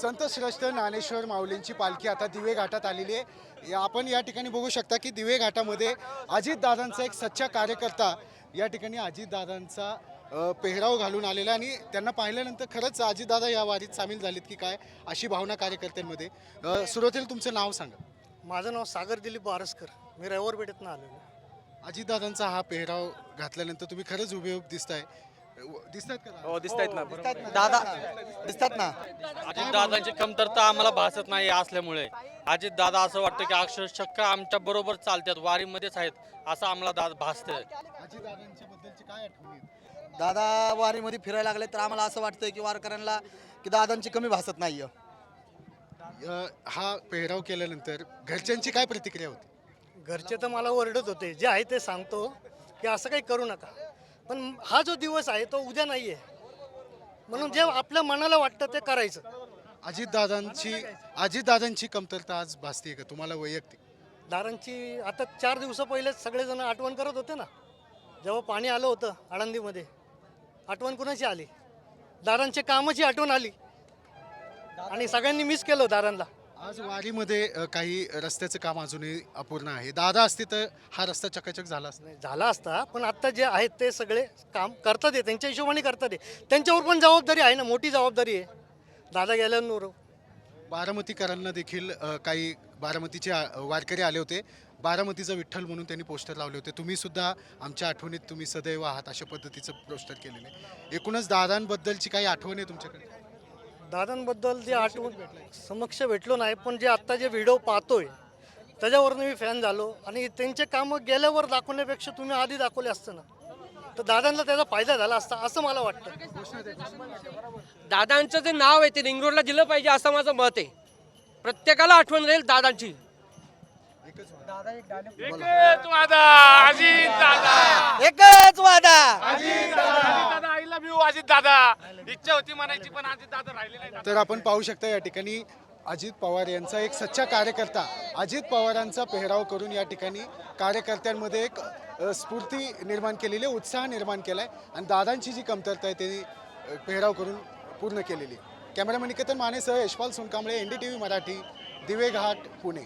संत श्रेष्ठ ज्ञानेश्वर माऊलींची पालखी आता दिवे घाटात आलेली आहे। आपण या ठिकाणी बघू शकता की दिवे घाटामध्ये अजितदादांचा एक सच्चा कार्यकर्ता या ठिकाणी अजितदादांचा पेहराव घालून आलेला आणि त्यांना पाहिल्यानंतर खरंच अजितदादा या वारीत सामील झालीत की काय अशी भावना कार्यकर्त्यांमध्ये। सुरुवातीला तुमचं नाव सांगा। माझं नाव सागर दिलीप बारसकर, मी रविवारपेठेतनं आलेलो। अजितदादांचा हा पेहराव घातल्यानंतर तुम्ही खरंच उभे दिसताय, दिसतात का? हो दिसतायत ना दादा दिसतात ना। अजित दादांची कमतरता आम्हाला भासत नाही असल्यामुळे अजित दादा असं वाटतं की अक्षरशः आमच्या बरोबर चालतात, वारीमध्येच आहेत असं आम्हाला भासतंय। अजितदादांच्या बद्दलची काय आठवणी आहेत? दादा वारीमध्ये फिरायला लागले तर आम्हाला असं वाटतंय की वारकऱ्यांना की दादांची कमी भासत नाहीये। हा पेहराव केल्यानंतर घरच्यांची काय प्रतिक्रिया होती? घरचे तर मला ओरडत होते, जे आहे ते सांगतो की असं काही करू नका, पण हा जो दिवस आहे तो उद्या नाही आहे, म्हणून जे आपल्या मनाला वाटतं ते करायचं। अजितदादांची कमतरता आज भासते का तुम्हाला वैयक्तिक? दारांची आता 4 दिवस पहिलेच सगळेजण आठवण करत होते ना, जेव्हा पाणी आलं होतं आळंदीमध्ये, आठवण कुणाची आली? दारांच्या कामाची आठवण आली आणि सगळ्यांनी मिस केलं दारांना। आज वारीमध्ये काही रस्त्याचं काम अजूनही अपूर्ण आहे। दादा असते तर हा रस्ता चकाचक झाला असता। झाला असता, पण आता जे आहेत ते सगळे काम करतात आहे, त्यांच्या हिशोबाने करतात आहे, त्यांच्यावर पण जबाबदारी आहे ना, मोठी जबाबदारी आहे। दादा गेल्यावर बारामतीकरांना देखील काही बारामतीचे वारकरी आले होते, बारामतीचा विठ्ठल म्हणून त्यांनी पोस्टर लावले होते। तुम्ही सुद्धा आमच्या आठवणीत तुम्ही सदैव आहात अशा पद्धतीचं पोस्टर केलेलं आहे। एकूणच दादांबद्दलची काही आठवण आहे तुमच्याकडे? दादांबद्दल जे आठवण समक्ष भेटलो नाही, पण जे आत्ता जे व्हिडिओ पाहतोय त्याच्यावरनं मी फॅन झालो आणि त्यांचे कामं गेल्यावर दाखवण्यापेक्षा तुम्ही आधी दाखवले असतं ना तर दादांना त्याचा फायदा झाला असता असं मला वाटतं। दादांचं जे नाव आहे ते रिंग रोडला दिलं पाहिजे असं माझं मत आहे। प्रत्येकाला आठवण राहील दादांची। एकच वादा अजित दादा, एकच वादा Ajit Dada, I love you Ajit Dada. इच्छा होती म्हणायची पण अजित दादा राहिले नाही। तर आपण पाहू शकता या ठिकाणी अजित पवार यांचा एक सच्चा कार्यकर्ता अजित पवारांचा पेहराव करून या ठिकाणी कार्यकर्त्यांमध्ये एक स्फूर्ती निर्माण केलेली, उत्साह निर्माण केला आहे आणि दादांची जी कमतरता आहे ते पेहराव करून पूर्ण केलेली। Cameraman Niketan मानेसह Yashpal Sonkamble, NDTV Marathi, Dive Ghat, Pune.